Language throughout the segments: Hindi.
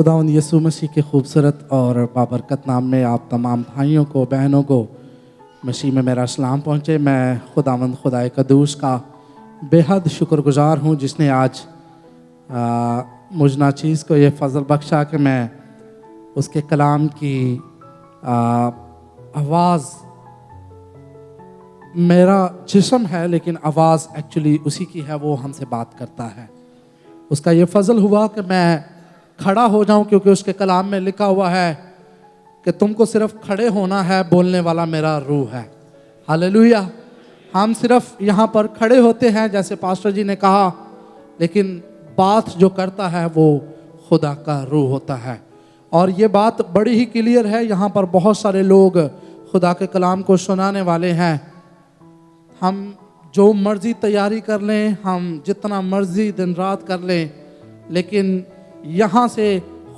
खुदावंद यीशु मसीह के खूबसूरत और बाबरकत नाम में आप तमाम भाइयों को, बहनों को मसीह में मेरा सलाम पहुँचे। मैं खुदावंद खुदाए कदूस का बेहद शुक्रगुजार हूँ जिसने आज मुझ नाचीज़ को ये फ़ज़ल बख्शा कि मैं उसके कलाम की आवाज़, मेरा जिस्म है लेकिन आवाज़ एक्चुअली उसी की है, वो हमसे बात करता है। उसका ये फ़ज़ल हुआ कि मैं खड़ा हो जाऊं, क्योंकि उसके कलाम में लिखा हुआ है कि तुमको सिर्फ खड़े होना है, बोलने वाला मेरा रूह है। हालेलुया। हम सिर्फ यहाँ पर खड़े होते हैं जैसे पास्टर जी ने कहा, लेकिन बात जो करता है वो खुदा का रूह होता है। और ये बात बड़ी ही क्लियर है। यहाँ पर बहुत सारे लोग खुदा के कलाम को सुनाने वाले हैं। हम जो मर्जी तैयारी कर लें, हम जितना मर्जी दिन रात कर लें, लेकिन यहाँ से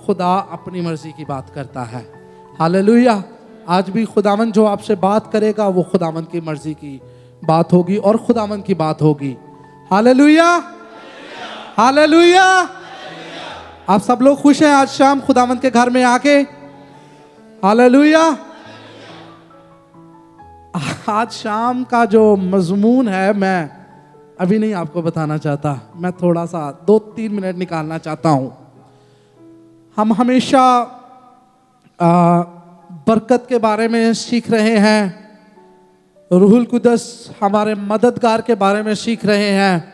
खुदा अपनी मर्जी की बात करता है। हालेलुया। आज भी खुदावन जो आपसे बात करेगा वो खुदावन की मर्जी की बात होगी और खुदावन की बात होगी। Hallelujah, hallelujah. आप सब लोग खुश हैं आज शाम खुदावन के घर में आके? हालेलुया। आज शाम का जो मजमून है मैं अभी नहीं आपको बताना चाहता, मैं थोड़ा सा 2-3 मिनट निकालना चाहता हूँ। हम हमेशा बरकत के बारे में सीख रहे हैं, रूहुल कुदस हमारे मददगार के बारे में सीख रहे हैं।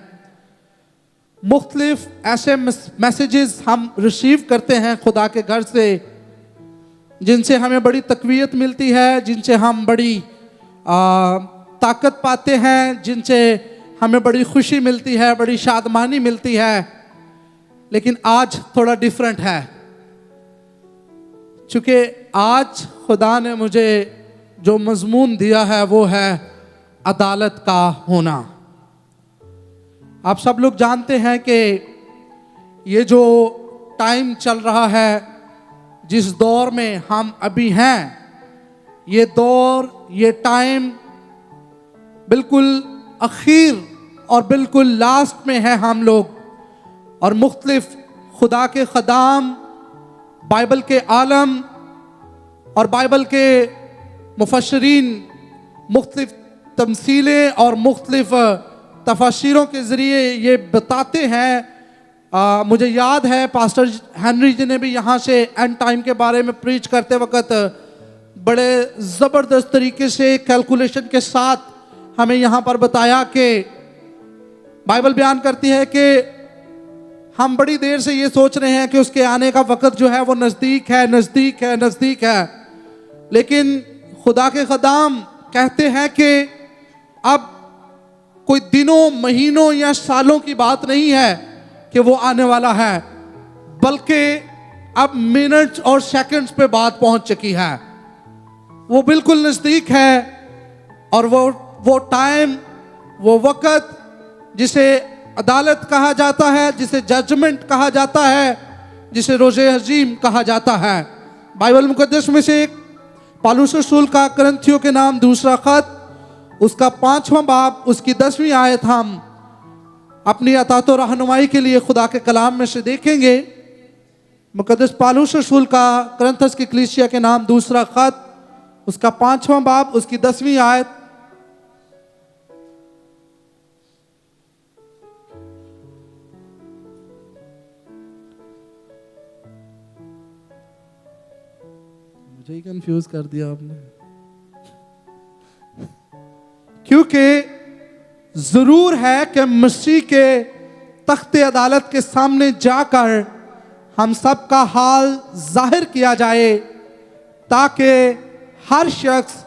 मुख्तलिफ ऐसे मैसेजेस हम रिसीव करते हैं खुदा के घर से, जिनसे हमें बड़ी तकवीयत मिलती है, जिनसे हम बड़ी ताकत पाते हैं, जिनसे हमें बड़ी खुशी मिलती है, बड़ी शादमानी मिलती है। लेकिन आज थोड़ा डिफरेंट है, क्योंकि आज खुदा ने मुझे जो मजमून दिया है वो है अदालत का होना। आप सब लोग जानते हैं कि ये जो टाइम चल रहा है, जिस दौर में हम अभी हैं, ये दौर, ये टाइम बिल्कुल अखीर और बिल्कुल लास्ट में है हम लोग। और मुख्तलिफ खुदा के खदाम, बाइबल के आलम और बाइबल के मुफस्सिरीन मुख्तलिफ तमसीलें और मुख्तलिफ तफसीरों के ज़रिए ये बताते हैं। मुझे याद है पास्टर हेनरी जी ने भी यहाँ से एंड टाइम के बारे में प्रीच करते वक्त बड़े ज़बरदस्त तरीके से कैलकुलेशन के साथ हमें यहाँ पर बताया कि बाइबल बयान करती है कि हम बड़ी देर से ये सोच रहे हैं कि उसके आने का वक्त जो है वो नज़दीक है, नज़दीक है, नज़दीक है। लेकिन खुदा के ख़दाम कहते हैं कि अब कोई दिनों, महीनों या सालों की बात नहीं है कि वो आने वाला है, बल्कि अब मिनट्स और सेकंड्स पे बात पहुंच चुकी है। वो बिल्कुल नज़दीक है। और वो टाइम, वो वक्त जिसे अदालत कहा जाता है, जिसे जजमेंट कहा जाता है, जिसे रोज़े अजीम कहा जाता है। बाइबल मुकद्दस में से एक पौलुस रसूल का करंथियों के नाम दूसरा खत, उसका 5वां बाब, उसकी 10वीं आयत हम अपनी अतात और रहनुमाई के लिए खुदा के कलाम में से देखेंगे। मुकद्दस पौलुस रसूल का करंथस की कलीसिया के नाम दूसरा खत, उसका 5वां बाब, उसकी 10वीं आयत। मुझे ही कंफ्यूज कर दिया आपने, क्योंकि जरूर है कि मसीह के तख्ते अदालत के सामने जाकर हम सब का हाल जाहिर किया जाए, ताकि हर शख्स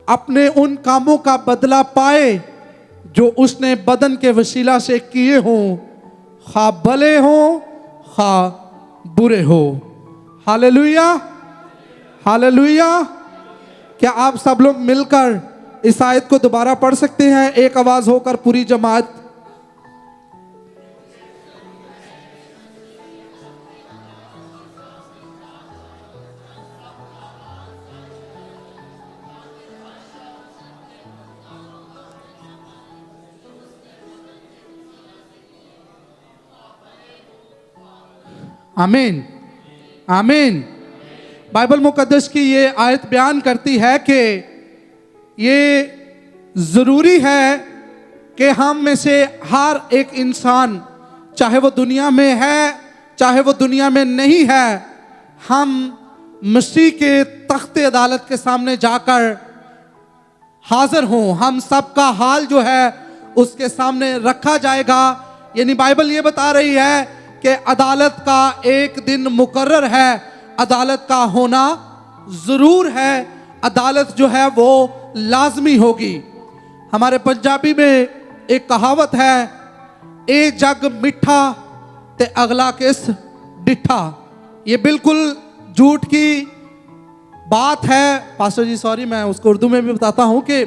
अपने उन कामों का बदला पाए जो उसने बदन के वसीला से किए हों, खा भले हों खा बुरे हो। Hallelujah, hallelujah. क्या आप सब लोग मिलकर इस आयत को दोबारा पढ़ सकते हैं, एक आवाज होकर पूरी जमात? आमीन। आमीन। बाइबल मुकद्दस की ये आयत बयान करती है कि ये ज़रूरी है कि हम में से हर एक इंसान, चाहे वो दुनिया में है चाहे वो दुनिया में नहीं है, हम मसीह के तख्ते अदालत के सामने जाकर हाजिर हों। हम सब का हाल जो है उसके सामने रखा जाएगा। यानी बाइबल ये बता रही है कि अदालत का एक दिन मुकर्रर है, अदालत का होना ज़रूर है, अदालत जो है वो लाजमी होगी। हमारे पंजाबी में एक कहावत है, ए जग मिठा ते अगला किस डिठा। ये बिल्कुल झूठ की बात है। पास्टर जी सॉरी, मैं उसको उर्दू में भी बताता हूं कि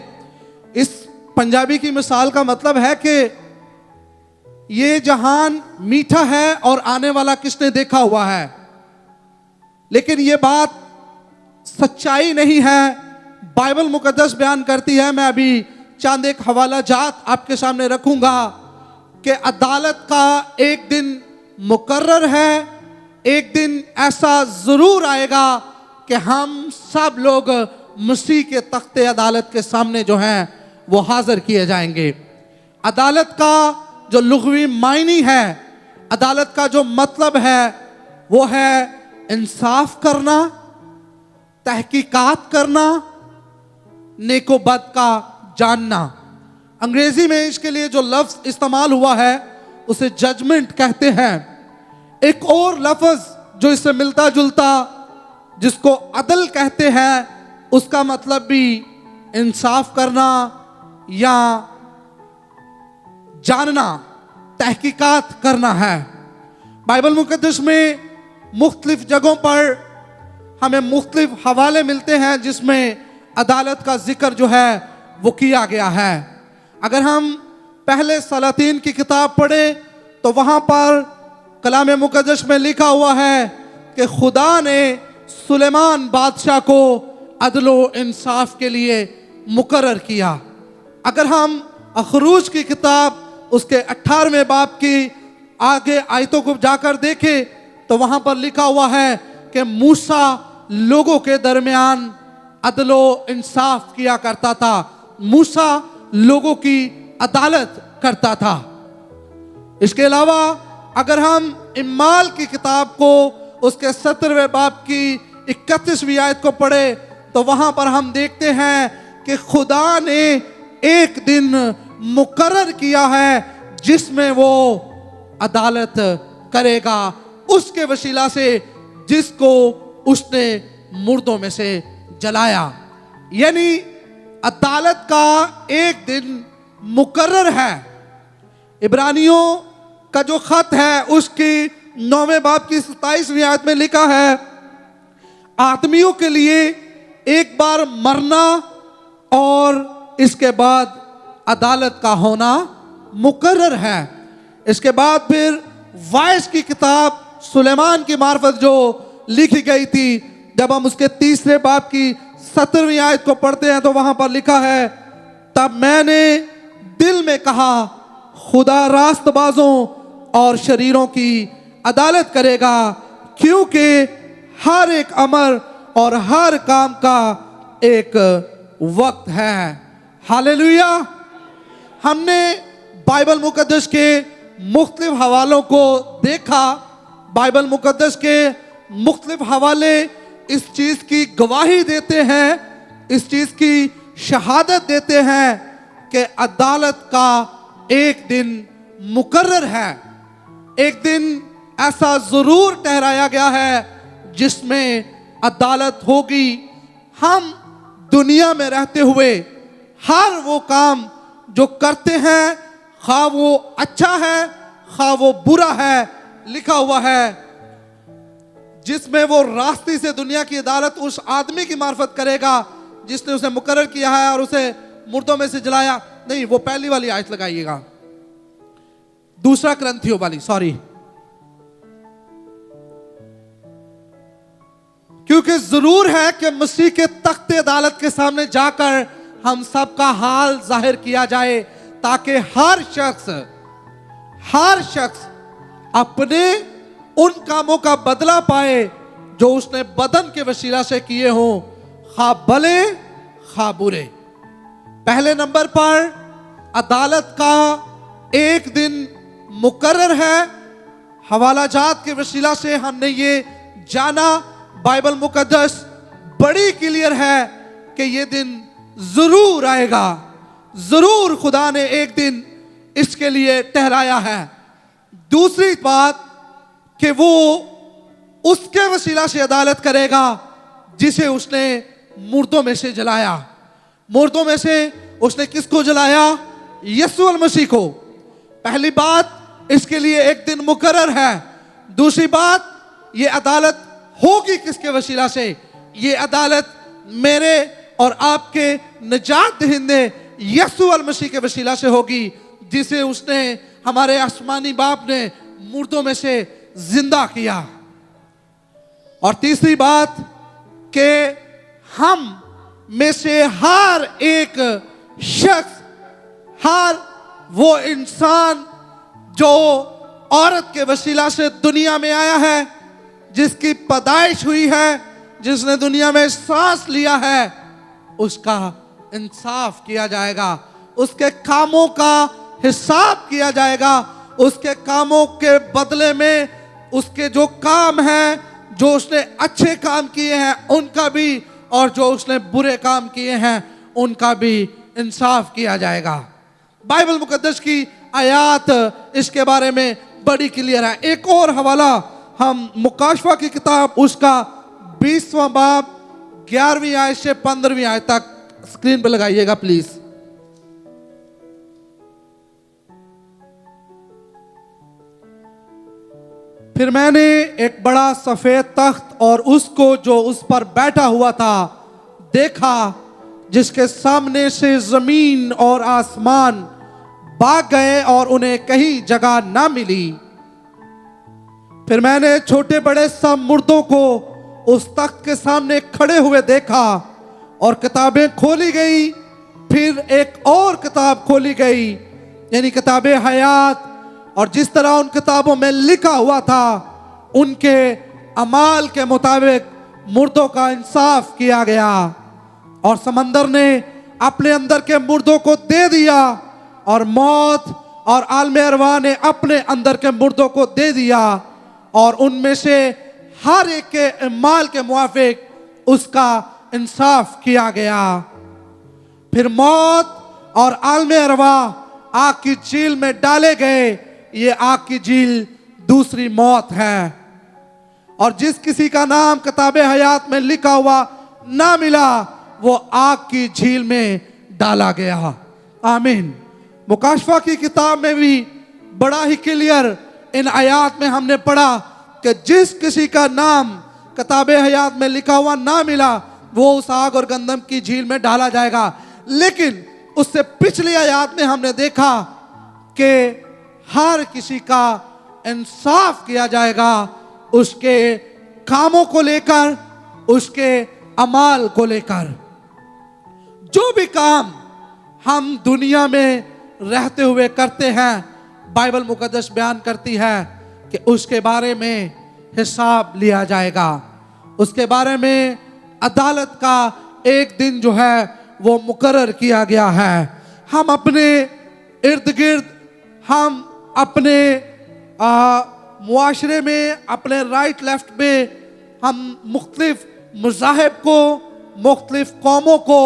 इस पंजाबी की मिसाल का मतलब है कि ये जहान मीठा है और आने वाला किसने देखा हुआ है। लेकिन ये बात सच्चाई नहीं है। बाइबल मुकद्दस बयान करती है, मैं अभी चंद एक हवाला जात आपके सामने रखूंगा कि अदालत का एक दिन मुकर्रर है, एक दिन ऐसा जरूर आएगा कि हम सब लोग मसीह के तख्ते अदालत के सामने जो हैं वो हाजिर किए जाएंगे। अदालत का जो लुग़वी मायनी है, अदालत का जो मतलब है वो है इंसाफ करना, तहकीकात करना, नेको बद का जानना। अंग्रेजी में इसके लिए जो लफ्ज इस्तेमाल हुआ है उसे जजमेंट कहते हैं। एक और लफ्ज जो इससे मिलता जुलता जिसको अदल कहते हैं, उसका मतलब भी इंसाफ करना या जानना, तहकीकात करना है। बाइबल मुकद्दस में मुख्तलिफ जगहों पर हमें मुख्तलिफ हवाले मिलते हैं जिसमें अदालत का जिक्र जो है वो किया गया है। अगर हम पहले सलातीन की किताब पढ़े तो वहाँ पर कलाम मुकद्दस में लिखा हुआ है कि खुदा ने सुलेमान बादशाह को अदलो इंसाफ के लिए मुकर्रर किया। अगर हम अखरूज की किताब उसके 18वें बाब की आगे आयतों को जाकर देखें तो वहाँ पर लिखा हुआ है कि मूसा लोगों के दरमियान अदलो इंसाफ किया करता था, मूसा लोगों की अदालत करता था। इसके अलावा अगर हम इमाल की किताब को उसके 17वें बाब की 31वीं आयत को पढ़े तो वहां पर हम देखते हैं कि खुदा ने एक दिन मुकर्रर किया है जिसमें वो अदालत करेगा, उसके वसीला से जिसको उसने मुर्दों में से जलाया। यानी अदालत का एक दिन मुकर्रर है। इब्रानियों का जो खत है उसकी 9वें बाब की 27वीं आयत में लिखा है, आदमियों के लिए एक बार मरना और इसके बाद अदालत का होना मुकर्रर है। इसके बाद फिर वाइस की किताब सुलेमान की मार्फत जो लिखी गई थी, जब हम उसके 3रे बाब की 17वीं आयत को पढ़ते हैं तो वहां पर लिखा है, तब मैंने दिल में कहा खुदा रास्तबाजों और शरीरों की अदालत करेगा, क्योंकि हर एक अमर और हर काम का एक वक्त है। हालेलुया। हमने बाइबल मुकद्दस के मुख्तलिफ हवालों को देखा। बाइबल मुकद्दस के मुख्तलिफ हवाले इस चीज़ की गवाही देते हैं, इस चीज़ की शहादत देते हैं कि अदालत का एक दिन मुकर्रर है, एक दिन ऐसा ज़रूर ठहराया गया है जिसमें अदालत होगी। हम दुनिया में रहते हुए हर वो काम जो करते हैं, खा वो अच्छा है खा वो बुरा है, लिखा हुआ है जिसमें वो रास्ते से दुनिया की अदालत उस आदमी की मार्फत करेगा जिसने उसे मुकर्रर किया है और उसे मुर्दों में से जलाया। नहीं, वो पहली वाली आयत लगाइएगा, 2 क्रंथियों वाली, सॉरी। क्योंकि जरूर है कि मसीह के तख्ते अदालत के सामने जाकर हम सब का हाल जाहिर किया जाए, ताकि हर शख्स अपने उन कामों का बदला पाए जो उसने बदन के वसीला से किए हों, खा भले खा बुरे। पहले नंबर पर अदालत का एक दिन मुकर्रर है। हवाला जात के वसीला से हमने ये जाना, बाइबल मुकद्दस बड़ी क्लियर है कि ये दिन जरूर आएगा, जरूर खुदा ने एक दिन इसके लिए ठहराया है। दूसरी बात कि वो उसके वसीला से अदालत करेगा जिसे उसने मुर्दों में से जलाया। मुर्दों में से उसने किसको जलाया? यीशु मसीह को। पहली बात, इसके लिए एक दिन मुकर्रर है। दूसरी बात, ये अदालत होगी किसके वसीला से? ये अदालत मेरे और आपके निजात दहिंदे यीशु मसीह के वसीला से होगी, जिसे उसने, हमारे आसमानी बाप ने मुर्दों में से जिंदा किया। और तीसरी बात कि हम में से हर एक शख्स, हर वो इंसान जो औरत के वसीला से दुनिया में आया है, जिसकी पैदाइश हुई है, जिसने दुनिया में सांस लिया है, उसका इंसाफ किया जाएगा, उसके कामों का हिसाब किया जाएगा, उसके कामों के बदले में उसके जो काम हैं, जो उसने अच्छे काम किए हैं उनका भी, और जो उसने बुरे काम किए हैं उनका भी इंसाफ किया जाएगा। बाइबल मुकद्दस की आयात इसके बारे में बड़ी क्लियर है। एक और हवाला हम मुकाशवा की किताब उसका 20वां बाब 11वीं आयत से 15वीं आयत तक स्क्रीन पर लगाइएगा प्लीज। फिर मैंने एक बड़ा सफेद तख्त और उसको जो उस पर बैठा हुआ था देखा, जिसके सामने से जमीन और आसमान भाग गए और उन्हें कहीं जगह ना मिली। फिर मैंने छोटे बड़े सब मुर्दों को उस तख्त के सामने खड़े हुए देखा और किताबें खोली गई। फिर एक और किताब खोली गई, यानी किताबे हयात, और जिस तरह उन किताबों में लिखा हुआ था उनके अमाल के मुताबिक मुर्दों का इंसाफ किया गया। और समंदर ने अपने अंदर के मुर्दों को दे दिया, और मौत और आलम अरवा ने अपने अंदर के मुर्दों को दे दिया, और उनमें से हर एक के अमाल के मुआफिक उसका इंसाफ किया गया। फिर मौत और आलम अरवा आग की झील में डाले गए। ये आग की झील दूसरी मौत है। और जिस किसी का नाम किताबे हयात में लिखा हुआ ना मिला, वो आग की झील में डाला गया। आमीन। मुकाशवा की किताब में भी बड़ा ही क्लियर इन आयात में हमने पढ़ा कि जिस किसी का नाम किताबे हयात में लिखा हुआ ना मिला, वो उस आग और गंदम की झील में डाला जाएगा। लेकिन उससे पिछली आयात में हमने देखा कि हर किसी का इंसाफ किया जाएगा, उसके कामों को लेकर, उसके अमाल को लेकर। जो भी काम हम दुनिया में रहते हुए करते हैं, बाइबल मुकद्दस बयान करती है कि उसके बारे में हिसाब लिया जाएगा। उसके बारे में अदालत का एक दिन जो है वो मुकर्रर किया गया है। हम अपने इर्द गिर्द, हम अपने मुआशरे में, अपने राइट लेफ्ट में, हम मुख्तलिफ मज़ाहिब को, मुख्तलिफ कौमों को,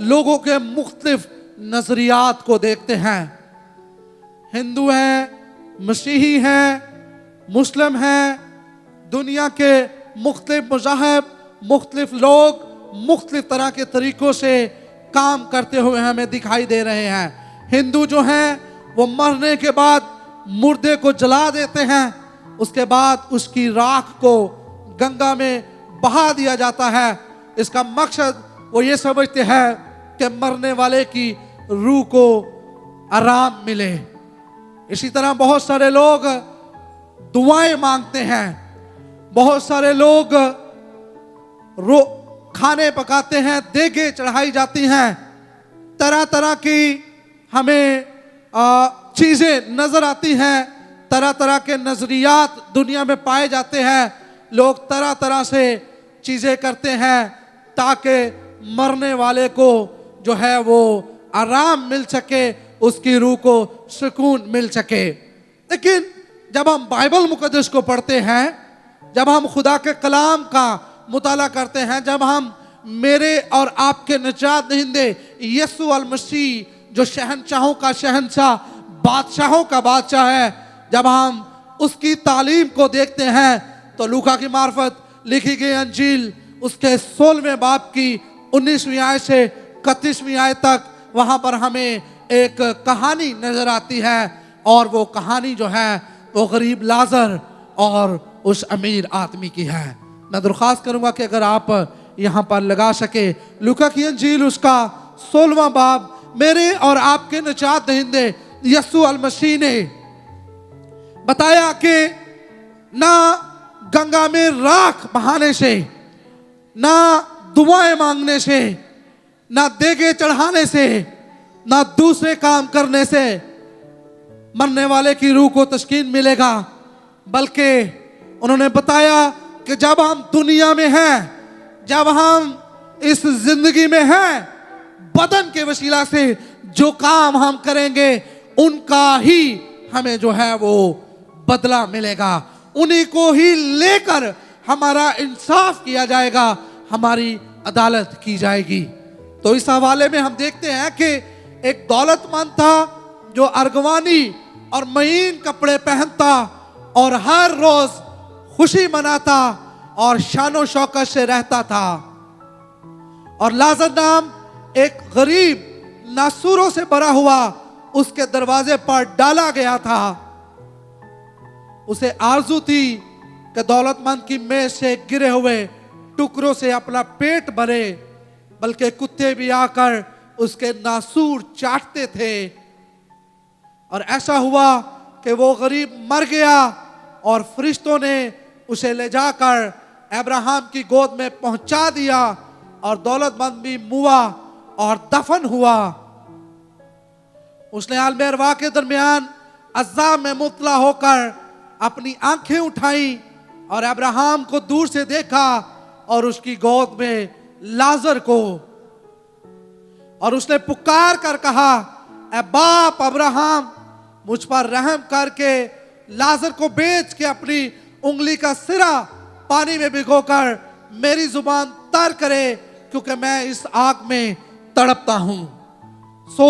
लोगों के मुख्तलिफ नज़रियात को देखते हैं। हिंदू हैं, मसीही हैं, मुस्लिम हैं, दुनिया के मुख्तलिफ मज़ाहिब, मुख्तलिफ लोग मुख्तलिफ तरह के तरीक़ों से काम करते हुए हमें दिखाई दे रहे हैं। हिंदू जो हैं वो मरने के बाद मुर्दे को जला देते हैं, उसके बाद उसकी राख को गंगा में बहा दिया जाता है। इसका मकसद वो ये समझते हैं कि मरने वाले की रूह को आराम मिले। इसी तरह बहुत सारे लोग दुआएं मांगते हैं, बहुत सारे लोग खाने पकाते हैं, देगे चढ़ाई जाती हैं, तरह तरह की हमें चीज़ें नज़र आती हैं, तरह तरह के नज़रियात दुनिया में पाए जाते हैं। लोग तरह तरह से चीज़ें करते हैं ताकि मरने वाले को जो है वो आराम मिल सके, उसकी रूह को सुकून मिल सके। लेकिन जब हम बाइबल मुकद्दस को पढ़ते हैं, जब हम खुदा के कलाम का मुताला करते हैं, जब हम मेरे और आपके निजात दहिंदे यीशु अल मसीह जो शहंशाहों का शहंशाह, बादशाहों का बादशाह है, जब हम उसकी तालीम को देखते हैं तो लूका की मार्फत लिखी गई अंजील उसके 16वें बाब की 19वीं आयत से 31वीं आयत तक वहाँ पर हमें एक कहानी नजर आती है। और वो कहानी जो है वो गरीब लाजर और उस अमीर आदमी की है। मैं दरख्वास्त करूँगा कि अगर आप यहाँ पर लगा सके लूका की अंजील उसका 16वां बाब, मेरे और आपके निजात दहिंदे यीशु अल मसीह ने बताया कि ना गंगा में राख बहाने से, ना दुआएं मांगने से, ना देगे चढ़ाने से, ना दूसरे काम करने से मरने वाले की रूह को तस्कीन मिलेगा, बल्कि उन्होंने बताया कि जब हम दुनिया में हैं, जब हम इस जिंदगी में हैं, बदन के वसीला से जो काम हम करेंगे उनका ही हमें जो है वो बदला मिलेगा, उन्हीं को ही लेकर हमारा इंसाफ किया जाएगा, हमारी अदालत की जाएगी। तो इस हवाले में हम देखते हैं कि एक दौलतमंद था जो अर्गवानी और महीन कपड़े पहनता और हर रोज खुशी मनाता और शानो शौकत से रहता था। और लाजर नाम एक गरीब नासूरों से भरा हुआ उसके दरवाजे पर डाला गया था। उसे आरजू थी कि दौलतमंद की मेज से गिरे हुए टुकड़ों से अपना पेट भरे, बल्कि कुत्ते भी आकर उसके नासूर चाटते थे। और ऐसा हुआ कि वो गरीब मर गया और फरिश्तों ने उसे ले जाकर अब्राहम की गोद में पहुंचा दिया और दौलतमंद भी मुआ और दफन हुआ। उसने आलम अरवाह के दरमियान अज़ाब में मुब्तला होकर अपनी आंखें उठाई और अब्राहम को दूर से देखा और उसकी गोद में लाजर को, और उसने पुकार कर कहा, ऐ बाप अब्राहम, मुझ पर रहम करके लाजर को बेच के अपनी उंगली का सिरा पानी में भिगोकर मेरी जुबान तर करे, क्योंकि मैं इस आग में तड़पता हूं। सो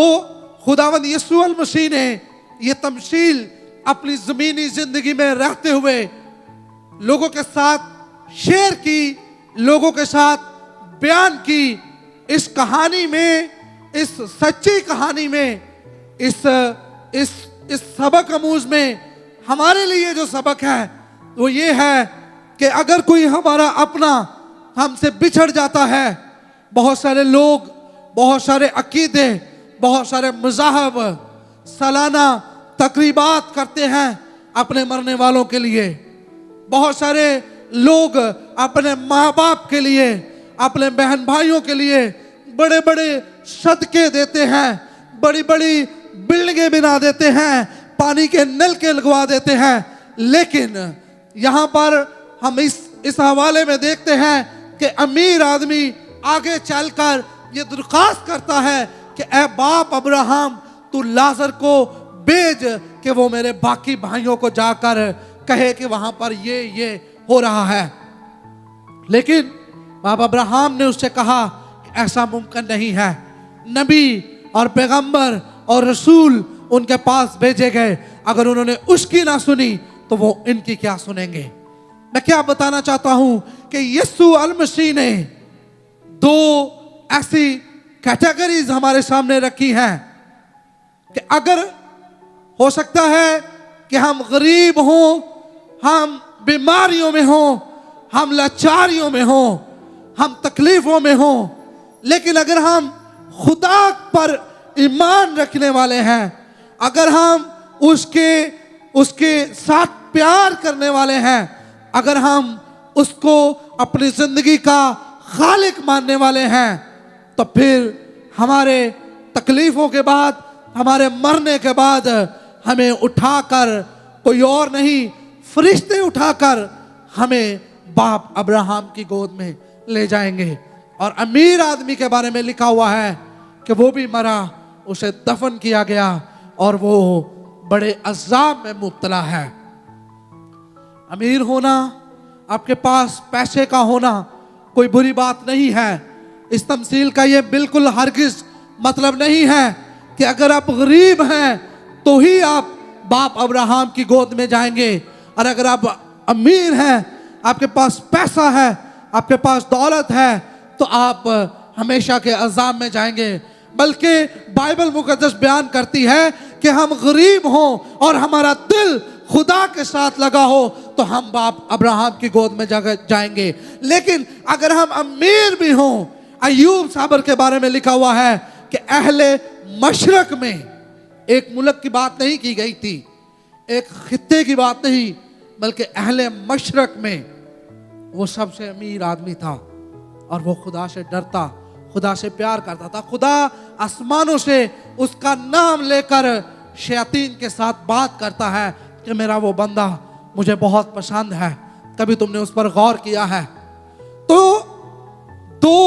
खुदावंद यीशु अल मसीह ने यह तमसील अपनी जमीनी जिंदगी में रहते हुए लोगों के साथ शेयर की, लोगों के साथ बयान की। इस कहानी में, इस सच्ची कहानी में, इस सबक अमूज में हमारे लिए जो सबक है वो ये है कि अगर कोई हमारा अपना हमसे बिछड़ जाता है, बहुत सारे लोग, बहुत सारे अकीदे, बहुत सारे मज़ाहब सालाना तकरीबात करते हैं अपने मरने वालों के लिए। बहुत सारे लोग अपने माँ बाप के लिए, अपने बहन भाइयों के लिए बड़े बड़े सदके देते हैं, बड़ी बड़ी बिल्डिंगें बना देते हैं, पानी के नल के लगवा देते हैं। लेकिन यहाँ पर हम इस हवाले में देखते हैं कि अमीर आदमी आगे चलकर ये दरख्वास्त करता है कि ऐ बाप अब्राहम, तू लाजर को भेज कि वो मेरे बाकी भाइयों को जाकर कहे कि वहां पर ये हो रहा है। लेकिन बाप अब्राहम ने उससे कहा कि ऐसा मुमकिन नहीं है। नबी और पैगंबर और रसूल उनके पास भेजे गए, अगर उन्होंने उसकी ना सुनी तो वो इनकी क्या सुनेंगे। मैं क्या बताना चाहता हूं कि यीशु अल मसीह ने दो ऐसी कैटेगरीज हमारे सामने रखी हैं कि अगर हो सकता है कि हम गरीब हों, हम बीमारियों में हों, हम लाचारियों में हों, हम तकलीफों में हों, लेकिन अगर हम खुदा पर ईमान रखने वाले हैं, अगर हम उसके साथ प्यार करने वाले हैं, अगर हम उसको अपनी जिंदगी का खालिक मानने वाले हैं, तो फिर हमारे तकलीफों के बाद, हमारे मरने के बाद हमें उठाकर कोई और नहीं, फरिश्ते उठाकर हमें बाप अब्राहम की गोद में ले जाएंगे। और अमीर आदमी के बारे में लिखा हुआ है कि वो भी मरा, उसे दफन किया गया और वो बड़े अज़ाब में मुब्तला है। अमीर होना, आपके पास पैसे का होना कोई बुरी बात नहीं है। इस तमसील का ये बिल्कुल हरगिज़ मतलब नहीं है कि अगर आप गरीब हैं तो ही आप बाप अब्राहम की गोद में जाएंगे, और अगर आप अमीर हैं, आपके पास पैसा है, आपके पास दौलत है, तो आप हमेशा के अज़ाब में जाएंगे। बल्कि बाइबल मुकद्दस बयान करती है कि हम गरीब हों और हमारा दिल खुदा के साथ लगा हो तो हम बाप अब्राहम की गोद में जाएंगे। लेकिन अगर हम अमीर भी हों, अय्यूब साबर के बारे में लिखा हुआ है कि अहले मशरक में, एक मुल्क की बात नहीं की गई थी, एक खित्ते की बात नहीं, बल्कि अहले मशरक में वो सबसे अमीर आदमी था और वो खुदा से डरता, खुदा से प्यार करता था। खुदा आसमानों से उसका नाम लेकर शैतान के साथ बात करता है कि मेरा वो बंदा मुझे बहुत पसंद है। कभी तुमने उस पर गौर किया है? तो दो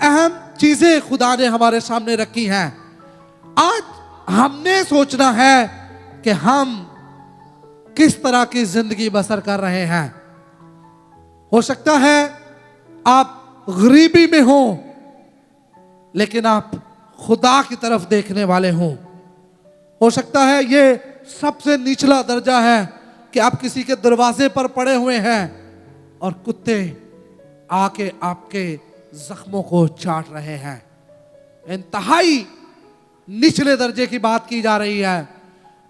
अहम चीजें खुदा ने हमारे सामने रखी हैं। आज हमने सोचना है कि हम किस तरह की जिंदगी बसर कर रहे हैं। हो सकता है आप गरीबी में हो लेकिन आप खुदा की तरफ देखने वाले हों। हो सकता है ये सबसे निचला दर्जा है कि आप किसी के दरवाजे पर पड़े हुए हैं और कुत्ते आके आपके जख्मों को चाट रहे हैं। इंतहाई निचले दर्जे की बात की जा रही है।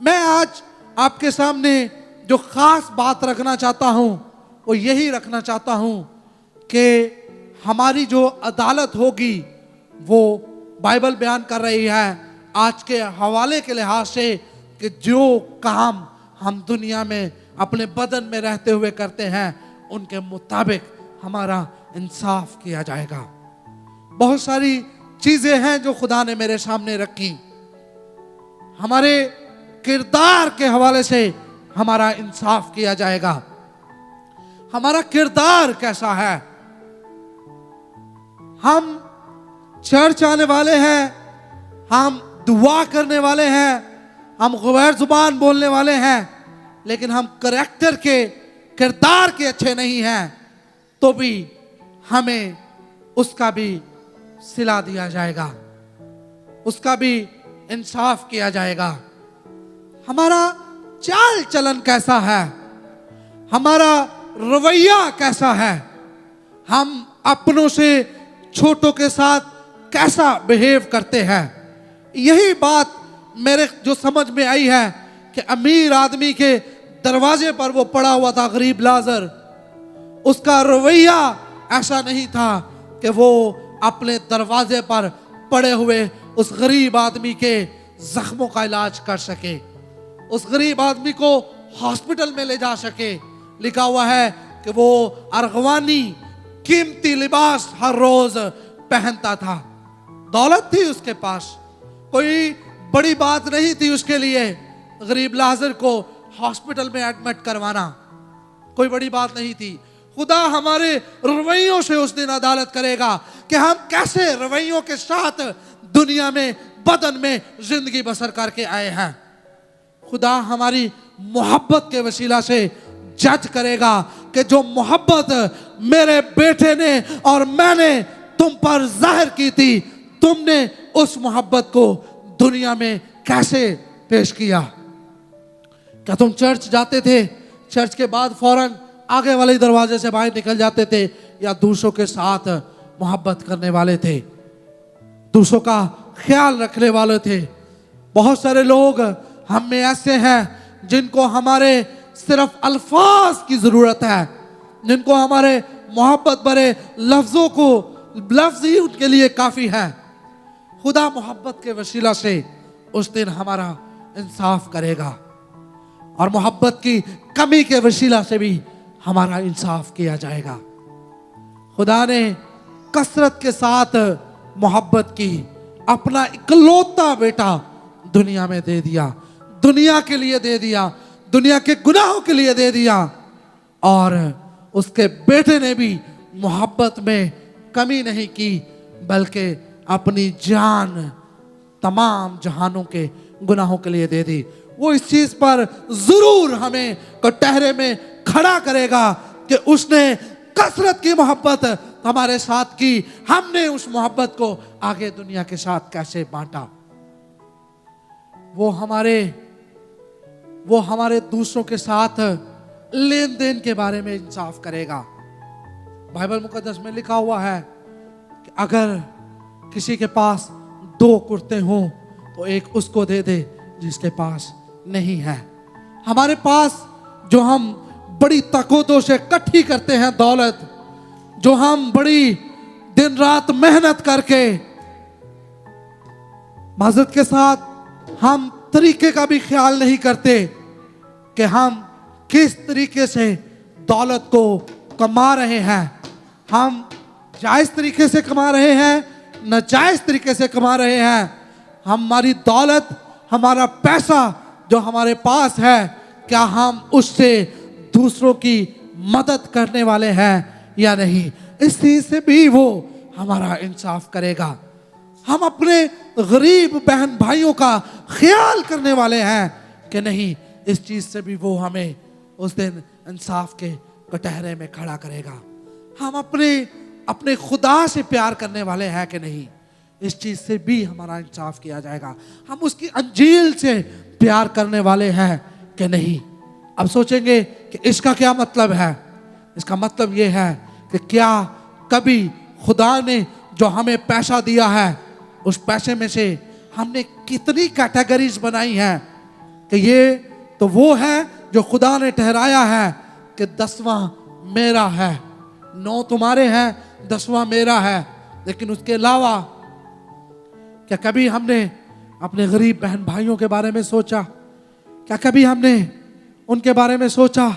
मैं आज आपके सामने जो खास बात रखना चाहता हूं वो यही रखना चाहता हूं कि हमारी जो अदालत होगी वो बाइबल बयान कर रही है आज के हवाले के लिहाज से कि जो काम हम दुनिया में अपने बदन में रहते हुए करते हैं उनके मुताबिक हमारा इंसाफ किया जाएगा। बहुत सारी चीजें हैं जो खुदा ने मेरे सामने रखी। हमारे किरदार के हवाले से हमारा इंसाफ किया जाएगा। हमारा किरदार कैसा है? हम चर्च आने वाले हैं, हम दुआ करने वाले हैं, हम गैर जुबान बोलने वाले हैं, लेकिन हम करैक्टर के, किरदार के अच्छे नहीं हैं, तो भी हमें उसका भी सिला दिया जाएगा, उसका भी इंसाफ किया जाएगा। हमारा चाल चलन कैसा है? हमारा रवैया कैसा है? हम अपनों से छोटों के साथ कैसा बिहेव करते हैं? यही बात मेरे जो समझ में आई है कि अमीर आदमी के दरवाजे पर वो पड़ा हुआ था गरीब लाजर, उसका रवैया ऐसा नहीं था कि वो अपने दरवाजे पर पड़े हुए उस गरीब आदमी के जख्मों का इलाज कर सके, उस गरीब आदमी को हॉस्पिटल में ले जा सके। लिखा हुआ है कि वो अरगवानी कीमती लिबास हर रोज पहनता था। दौलत थी उसके पास, कोई बड़ी बात नहीं थी उसके लिए गरीब लाजर को हॉस्पिटल में एडमिट करवाना, कोई बड़ी बात नहीं थी। खुदा हमारे रवैयों से उस दिन अदालत करेगा कि हम कैसे रवैयों के साथ दुनिया में, बदन में जिंदगी बसर करके आए हैं। खुदा हमारी मोहब्बत के वसीला से जज करेगा कि जो मोहब्बत मेरे बेटे ने और मैंने तुम पर जाहिर की थी, तुमने उस मोहब्बत को दुनिया में कैसे पेश किया। क्या तुम चर्च जाते थे, चर्च के बाद फौरन आगे वाले दरवाजे से बाहर निकल जाते थे, या दूसरों के साथ मोहब्बत करने वाले थे, दूसरों का ख्याल रखने वाले थे? बहुत सारे लोग हम में ऐसे हैं जिनको हमारे सिर्फ अल्फाज की जरूरत है, जिनको हमारे मोहब्बत भरे लफ्जों को, लफ्ज ही उनके लिए काफी है। खुदा मोहब्बत के वसीला से उस दिन हमारा इंसाफ करेगा और मोहब्बत की कमी के वसीला से भी हमारा इंसाफ किया जाएगा। खुदा ने कसरत के साथ मोहब्बत की, अपना इकलौता बेटा दुनिया में दे दिया, दुनिया के लिए दे दिया, दुनिया के गुनाहों के लिए दे दिया, और उसके बेटे ने भी मोहब्बत में कमी नहीं की, बल्कि अपनी जान तमाम जहानों के गुनाहों के लिए दे दी। वो इस चीज पर जरूर हमें कटहरे में खड़ा करेगा कि उसने कसरत की मोहब्बत हमारे साथ की, हमने उस मोहब्बत को आगे दुनिया के साथ कैसे बांटा। वो हमारे दूसरों के साथ लेन देन के बारे में इंसाफ करेगा। बाइबल मुकद्दस में लिखा हुआ है कि अगर किसी के पास 2 कुर्ते हों तो एक उसको दे दे जिसके पास नहीं है। हमारे पास जो हम बड़ी ताकतों से इकट्ठी करते हैं दौलत, जो हम बड़ी दिन रात मेहनत करके, माजरत के साथ हम तरीके का भी ख्याल नहीं करते कि हम किस तरीके से दौलत को कमा रहे हैं। हम जायज तरीके से कमा रहे हैं, नाजायज तरीके से कमा रहे हैं। हमारी दौलत, हमारा पैसा जो हमारे पास है, क्या हम उससे दूसरों की मदद करने वाले हैं या नहीं। इस चीज से भी वो हमारा इंसाफ करेगा। हम अपने गरीब बहन भाइयों का ख्याल करने वाले हैं कि नहीं, इस चीज से भी वो हमें उस दिन इंसाफ के कटहरे में खड़ा करेगा। हम अपने खुदा से प्यार करने वाले हैं कि नहीं, इस चीज से भी हमारा इंसाफ किया जाएगा। हम उसकी अंजील से प्यार करने वाले हैं कि नहीं। अब सोचेंगे कि इसका क्या मतलब है। इसका मतलब ये है कि क्या कभी खुदा ने जो हमें पैसा दिया है, उस पैसे में से हमने कितनी कैटेगरीज बनाई हैं कि ये तो वो है जो खुदा ने ठहराया है कि 10वां मेरा है, 9 तुम्हारे हैं, 10वां मेरा है। लेकिन उसके अलावा क्या कभी हमने अपने गरीब बहन भाइयों के बारे में सोचा? क्या कभी हमने उनके बारे में सोचा?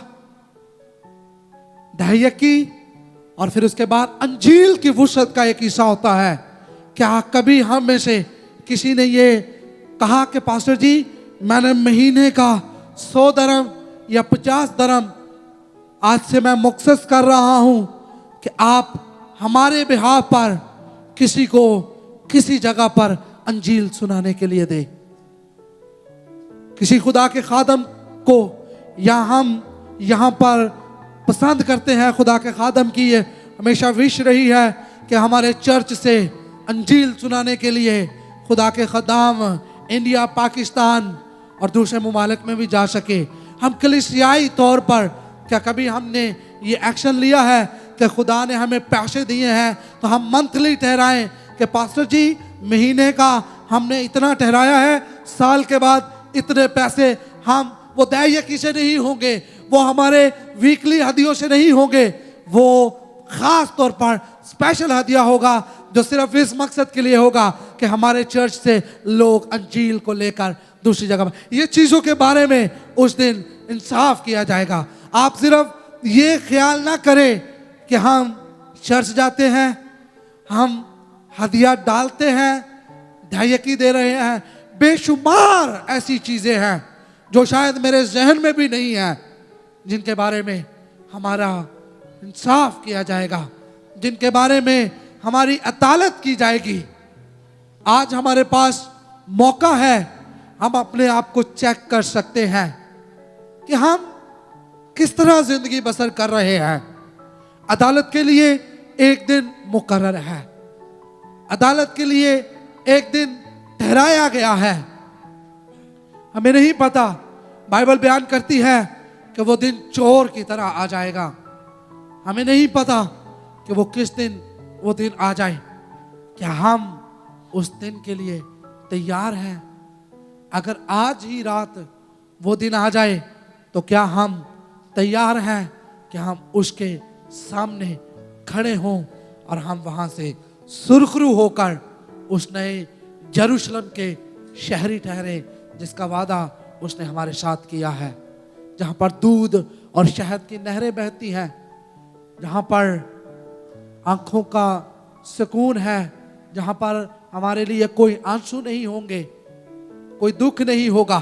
दहयकी और फिर उसके बाद अंजील की वुसअत का एक हिस्सा होता है। क्या कभी हम में से किसी ने ये कहा कि पास्टर जी, मैंने महीने का 100 दरम या 50 दरम आज से मैं मुख्तस कर रहा हूं कि आप हमारे बिहाफ पर किसी को किसी जगह पर अंजील सुनाने के लिए दे। किसी खुदा के खादम को, या हम यहाँ पर पसंद करते हैं खुदा के खादम की ये हमेशा विश रही है कि हमारे चर्च से अंजील सुनाने के लिए खुदा के खदाम इंडिया, पाकिस्तान और दूसरे मुमालिक में भी जा सके। हम कलीसियाई तौर पर क्या कभी हमने ये एक्शन लिया है कि खुदा ने हमें पैसे दिए हैं तो हम मंथली ठहराएं कि पास्टर जी महीने का हमने इतना ठहराया है, साल के बाद इतने पैसे हम वो दहयकी से नहीं होंगे, वो हमारे वीकली हदियों से नहीं होंगे, वो खास तौर पर स्पेशल हदिया होगा जो सिर्फ इस मकसद के लिए होगा कि हमारे चर्च से लोग अंजील को लेकर दूसरी जगह पर। ये चीज़ों के बारे में उस दिन इंसाफ किया जाएगा। आप सिर्फ ये ख्याल ना करें कि हम चर्च जाते हैं, हम हदिया डालते हैं, दहयकी दे रहे हैं। बेशुमार ऐसी चीज़ें हैं जो शायद मेरे जहन में भी नहीं है, जिनके बारे में हमारा इंसाफ किया जाएगा, जिनके बारे में हमारी अदालत की जाएगी। आज हमारे पास मौका है, हम अपने आप को चेक कर सकते हैं कि हम किस तरह जिंदगी बसर कर रहे हैं। अदालत के लिए एक दिन मुकर्रर है, अदालत के लिए एक दिन ठहराया गया है। हमें नहीं पता, बाइबल बयान करती है कि वो दिन चोर की तरह आ जाएगा। हमें नहीं पता कि वो किस दिन वो दिन आ जाए। क्या हम उस दिन के लिए तैयार हैं? अगर आज ही रात वो दिन आ जाए तो क्या हम तैयार हैं कि हम उसके सामने खड़े हों और हम वहां से सुरखरू होकर उस नए यरूशलेम के शहरी ठहरे जिसका वादा उसने हमारे साथ किया है, जहां पर दूध और शहद की नहरें बहती हैं, जहां पर आंखों का सुकून है, जहां पर हमारे लिए कोई आंसू नहीं होंगे, कोई दुख नहीं होगा।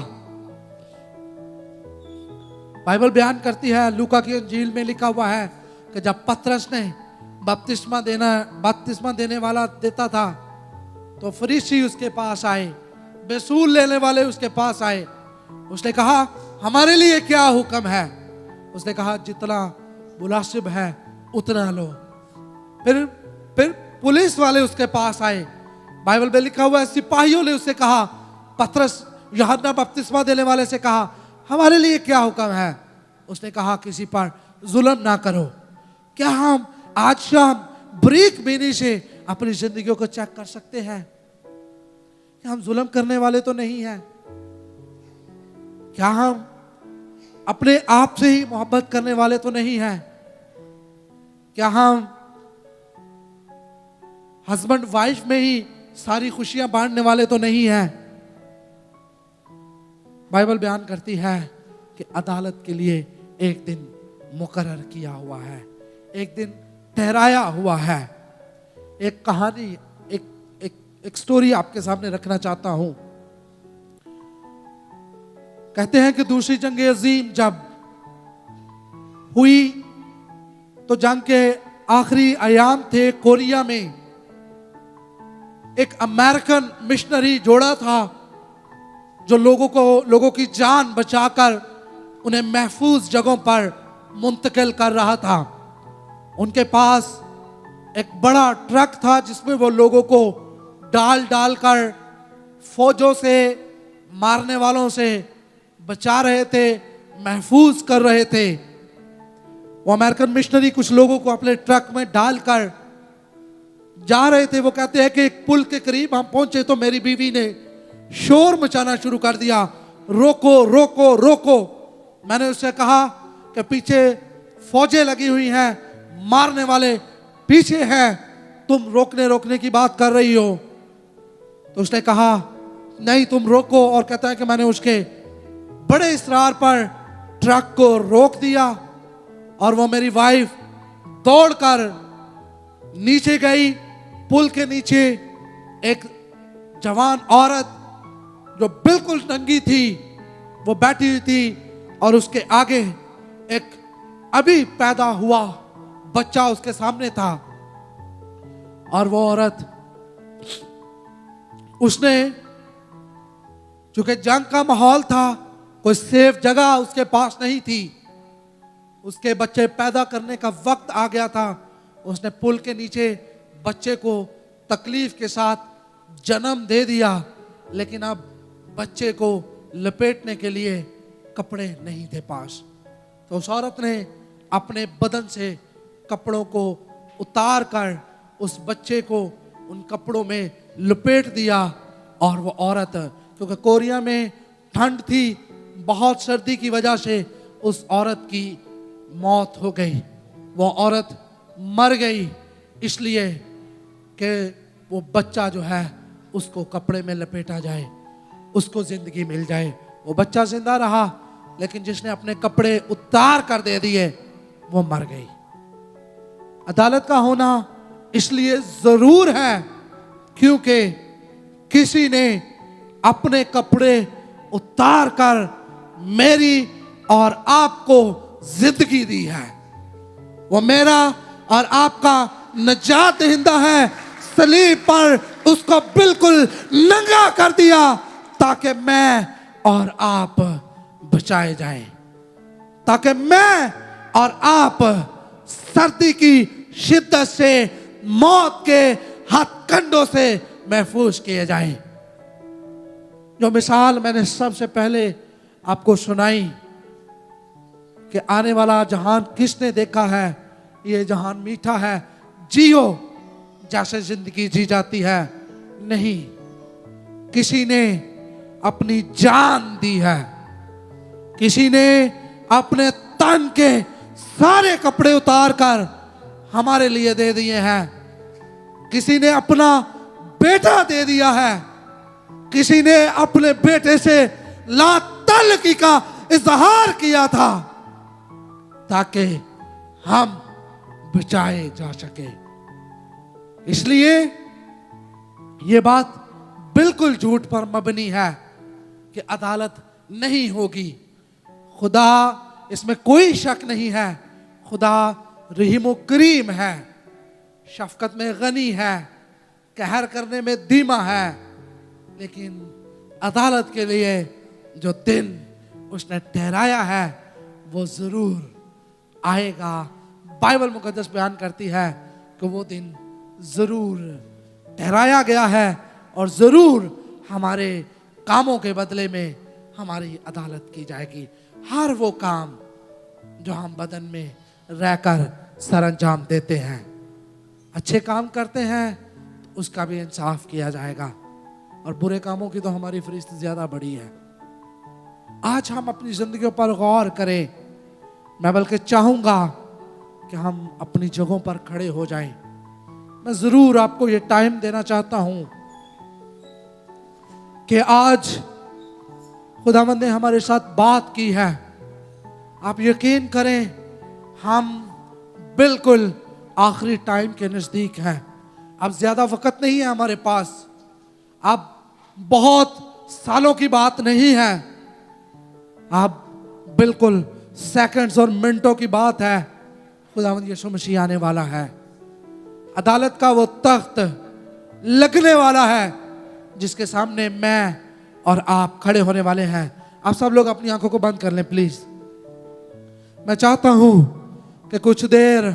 बाइबल बयान करती है, लूका की इंजील में लिखा हुआ है कि जब पतरस ने बपतिस्मा देने वाला देता था तो फरीसी उसके पास आए, बेसूल लेने वाले उसके पास आए। उसने कहा हमारे लिए क्या हुक्म है? उसने कहा जितना मुनासिब है उतना लो। फिर पुलिस वाले उसके पास आए, बाइबल में लिखा हुआ है सिपाहियों ने उससे कहा, पतरस यूहन्ना बपतिस्मा देने वाले से कहा हमारे लिए क्या हुक्म है? उसने कहा किसी पर जुल्म ना करो। क्या हम आज शाम बारीक बीनी से अपनी जिंदगियों को चेक कर सकते हैं? क्या हम जुल्म करने वाले तो नहीं हैं? क्या हम अपने आप से ही मोहब्बत करने वाले तो नहीं हैं? क्या हम हस्बैंड वाइफ में ही सारी खुशियां बांटने वाले तो नहीं हैं? बाइबल बयान करती है कि अदालत के लिए एक दिन मुकर्रर किया हुआ है, एक दिन ठहराया हुआ है। एक कहानी, एक स्टोरी आपके सामने रखना चाहता हूं। कहते हैं कि दूसरी जंग अजीम जब हुई तो जंग के आखिरी अयाम थे। कोरिया में एक अमेरिकन मिशनरी जोड़ा था जो लोगों की जान बचाकर उन्हें महफूज जगहों पर मुंतकिल कर रहा था। उनके पास एक बड़ा ट्रक था जिसमें वो लोगों को डाल कर फौजों से, मारने वालों से बचा रहे थे, महफूज कर रहे थे। वो अमेरिकन मिशनरी कुछ लोगों को अपने ट्रक में डालकर जा रहे थे। वो कहते हैं कि एक पुल के करीब हम पहुंचे तो मेरी बीवी ने शोर मचाना शुरू कर दिया, रोको रोको रोको। मैंने उससे कहा कि पीछे फौजें लगी हुई हैं, मारने वाले पीछे हैं, तुम रोकने की बात कर रही हो। तो उसने कहा नहीं तुम रोको, और कहता है कि मैंने उसके बड़े इसरार पर ट्रक को रोक दिया और वो मेरी वाइफ दौड़कर नीचे गई। पुल के नीचे एक जवान औरत जो बिल्कुल नंगी थी वो बैठी हुई थी और उसके आगे एक अभी पैदा हुआ बच्चा उसके सामने था। और वो औरत, उसने, चूंकि जंग का माहौल था, कोई सेफ जगह उसके पास नहीं थी, उसके बच्चे पैदा करने का वक्त आ गया था। उसने पुल के नीचे बच्चे को तकलीफ के साथ जन्म दे दिया, लेकिन अब बच्चे को लपेटने के लिए कपड़े नहीं थे पास। तो उस औरत ने अपने बदन से कपड़ों को उतार कर उस बच्चे को उन कपड़ों में लपेट दिया। और वो औरत, क्योंकि कोरिया में ठंड थी, बहुत सर्दी की वजह से उस औरत की मौत हो गई। वो औरत मर गई इसलिए कि वो बच्चा जो है उसको कपड़े में लपेटा जाए, उसको जिंदगी मिल जाए। वो बच्चा जिंदा रहा, लेकिन जिसने अपने कपड़े उतार कर दे दिए वो मर गई। अदालत का होना इसलिए जरूर है क्योंकि किसी ने अपने कपड़े उतार कर मेरी और आपको जिंदगी दी है। वो मेरा और आपका नजात दहिंदा है। सलीब पर उसको बिल्कुल नंगा कर दिया ताकि मैं और आप बचाए जाएं, ताकि मैं और आप सर्दी की शिद्दत से, मौत के हथकंडों से महफूज किए जाएं। जो मिसाल मैंने सबसे पहले आपको सुनाई कि आने वाला जहान किसने देखा है, ये जहान मीठा है, जियो जैसे जिंदगी जी जाती है। नहीं, किसी ने अपनी जान दी है, किसी ने अपने तन के सारे कपड़े उतार कर हमारे लिए दे दिए हैं। किसी ने अपना बेटा दे दिया है, किसी ने अपने बेटे से लातल्लकी का इजहार किया था ताकि हम बचाए जा सके। इसलिए यह बात बिल्कुल झूठ पर मबनी है कि अदालत नहीं होगी। खुदा, इसमें कोई शक नहीं है, खुदा रहीम करीम है, शफकत में गनी है, कहर करने में धीमा है, लेकिन अदालत के लिए जो दिन उसने ठहराया है वो जरूर आएगा। बाइबल मुकद्दस बयान करती है कि वो दिन जरूर ठहराया गया है और जरूर हमारे कामों के बदले में हमारी अदालत की जाएगी। हर वो काम जो हम बदन में रहकर सरअंजाम देते हैं, अच्छे काम करते हैं तो उसका भी इंसाफ किया जाएगा, और बुरे कामों की तो हमारी फरिश्त ज्यादा बड़ी है। आज हम अपनी जिंदगियों पर गौर करें। मैं बल्कि चाहूंगा कि हम अपनी जगहों पर खड़े हो जाएं। मैं जरूर आपको ये टाइम देना चाहता हूं कि आज खुदावंद ने हमारे साथ बात की है। आप यकीन करें, हम बिल्कुल आखिरी टाइम के नजदीक हैं। अब ज्यादा वक्त नहीं है हमारे पास, अब बहुत सालों की बात नहीं है, अब बिल्कुल सेकंड्स और मिनटों की बात है। खुदावंद यीशु मसीह आने वाला है। अदालत का वो तख्त लगने वाला है जिसके सामने मैं और आप खड़े होने वाले हैं। आप सब लोग अपनी आंखों को बंद कर लें प्लीज। मैं चाहता हूं कि कुछ देर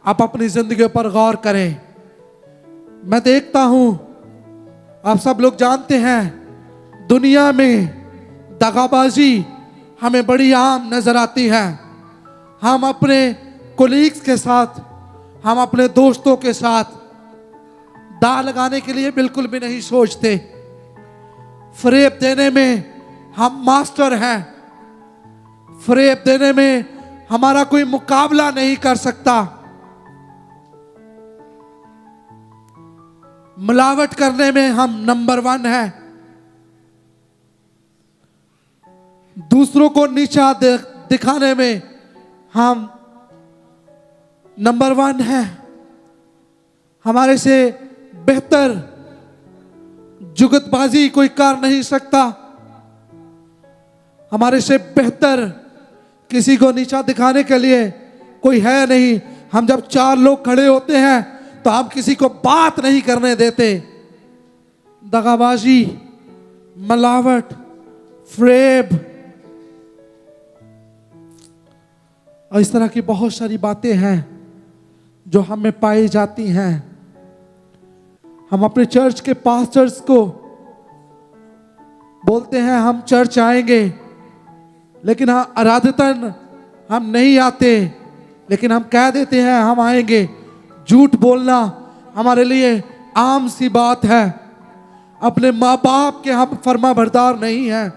आप अपनी जिंदगी पर गौर करें। मैं देखता हूं, आप सब लोग जानते हैं, दुनिया में दगाबाजी हमें बड़ी आम नजर आती है। हम अपने कोलीग्स के साथ, हम अपने दोस्तों के साथ दांव लगाने के लिए बिल्कुल भी नहीं सोचते। फरेब देने में हम मास्टर हैं। फरेब देने में हमारा कोई मुकाबला नहीं कर सकता। मिलावट करने में हम नंबर 1 हैं। दूसरों को नीचा दिखाने में हम नंबर 1 है। हमारे से बेहतर जुगतबाजी कोई कर नहीं सकता। हमारे से बेहतर किसी को नीचा दिखाने के लिए कोई है नहीं। हम जब 4 लोग खड़े होते हैं तो हम किसी को बात नहीं करने देते। दगाबाजी, मिलावट, फरेब और इस तरह की बहुत सारी बातें हैं जो हमें पाई जाती हैं। हम अपने चर्च के पास्टर्स को बोलते हैं हम चर्च आएंगे, लेकिन आराधतन हम नहीं आते, लेकिन हम कह देते हैं हम आएंगे। झूठ बोलना हमारे लिए आम सी बात है। अपने माँ बाप के हम फर्मा बरदार नहीं हैं।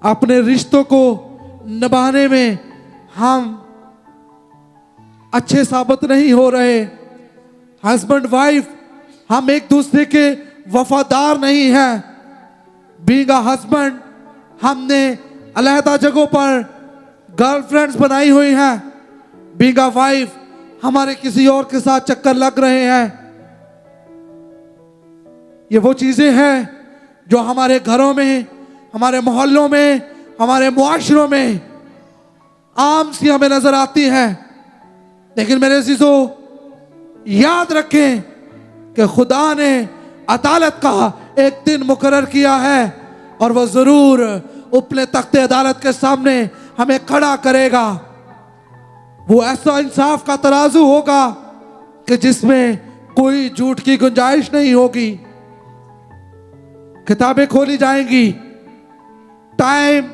अपने रिश्तों को निभाने में हम अच्छे साबित नहीं हो रहे। हस्बैंड वाइफ हम एक दूसरे के वफादार नहीं हैं। बीइंग अ हस्बैंड हमने अलहदा जगहों पर गर्लफ्रेंड्स बनाई हुई हैं। बीइंग अ वाइफ हमारे किसी और के साथ चक्कर लग रहे हैं। ये वो चीजें हैं जो हमारे घरों में, हमारे मोहल्लों में, हमारे मुआशरों में आम सी हमें नजर आती है। लेकिन मेरे अजीजों, याद रखें कि खुदा ने अदालत का एक दिन मुकर्रर किया है और वह जरूर अपने तख्ते अदालत के सामने हमें खड़ा करेगा। वो ऐसा इंसाफ का तराजू होगा कि जिसमें कोई झूठ की गुंजाइश नहीं होगी। किताबें खोली जाएंगी। टाइम,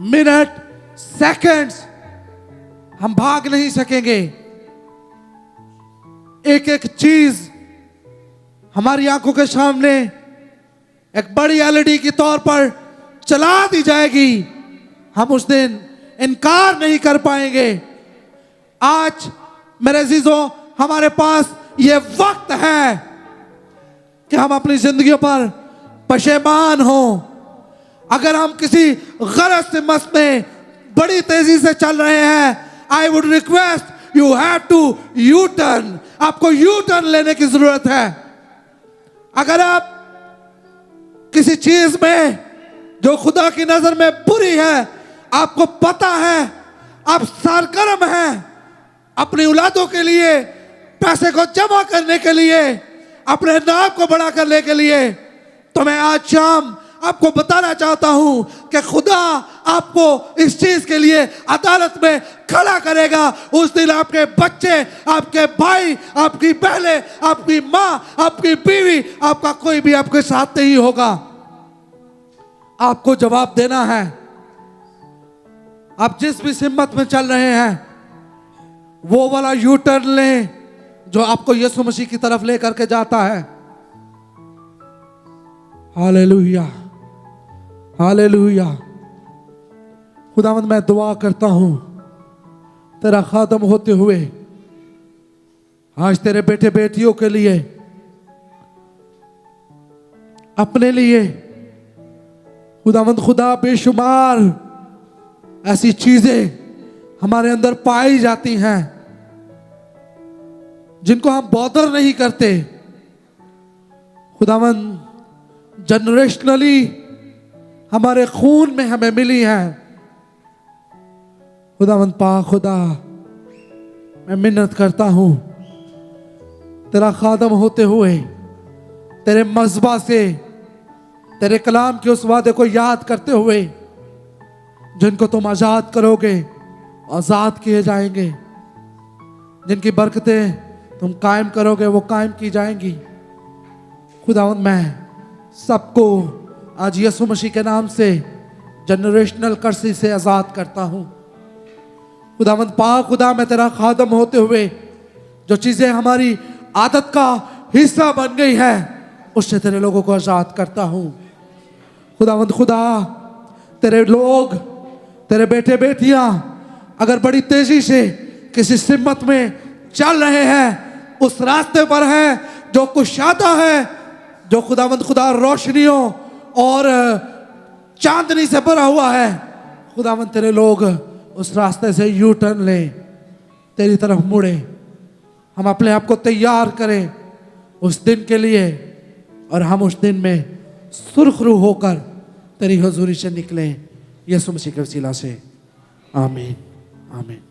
मिनट, सेकंड्स हम भाग नहीं सकेंगे। एक एक चीज हमारी आंखों के सामने एक बड़ी एलईडी के तौर पर चला दी जाएगी। हम उस दिन इनकार नहीं कर पाएंगे। आज मेरे अजीजों, हमारे पास ये वक्त है कि हम अपनी जिंदगियों पर पशेमान हो। अगर हम किसी गलत से मस्त में बड़ी तेजी से चल रहे हैं, I would request you have to U turn. आपको यू टर्न लेने की जरूरत है। अगर आप किसी चीज में जो खुदा की नजर में बुरी है, आपको पता है, आप सरगर्म हैं, अपनी औलादों के लिए, पैसे को जमा करने के लिए, अपने नाम को बड़ा करने के लिए, तो मैं आज शाम आपको बताना चाहता हूं कि खुदा आपको इस चीज के लिए अदालत में खड़ा करेगा। उस दिन आपके बच्चे, आपके भाई, आपकी बहनें, आपकी माँ, आपकी बीवी, आपका कोई भी आपके साथ नहीं होगा। आपको जवाब देना है। आप जिस भी हिम्मत में चल रहे हैं, वो वाला यू टर्न लें जो आपको यीशु मसीह की तरफ लेकर के जाता है। Hallelujah, hallelujah. खुदावंद, मैं दुआ करता हूं तेरा खादम होते हुए आज तेरे बेटे बेटियों के लिए, अपने लिए खुदावंद खुदा, बेशुमार ऐसी चीजें हमारे अंदर पाई जाती हैं जिनको हम बॉदर नहीं करते। खुदावंद, जनरेशनली हमारे खून में हमें मिली है। खुदावंद पाक खुदा, मैं मिन्नत करता हूं तेरा खादम होते हुए, तेरे मज़बा से, तेरे कलाम के उस वादे को याद करते हुए, जिनको तुम आजाद करोगे आजाद किए जाएंगे, जिनकी बरकतें तुम कायम करोगे वो कायम की जाएंगी। खुदावंद, मैं सबको आज यीशु मसीह के नाम से जनरेशनल कर्सी से आजाद करता हूं। खुदावंद पाक खुदा, मैं तेरा खादम होते हुए जो चीजें हमारी आदत का हिस्सा बन गई है, उससे तेरे लोगों को आजाद करता हूं। खुदावंद खुदा, तेरे लोग, तेरे बेटे बेटियां अगर बड़ी तेजी से किसी सिमत में चल रहे हैं, उस रास्ते पर है जो कुशादा है, जो खुदावंद खुदा रोशनियों और चांदनी से भरा हुआ है, खुदावंद तेरे लोग उस रास्ते से यू टर्न लें, तेरी तरफ मुड़े। हम अपने आप को तैयार करें उस दिन के लिए, और हम उस दिन में सुरखरू होकर तेरी हुजूरी से निकलें, यीशु मसीह के वसीला से। आमीन, आमीन।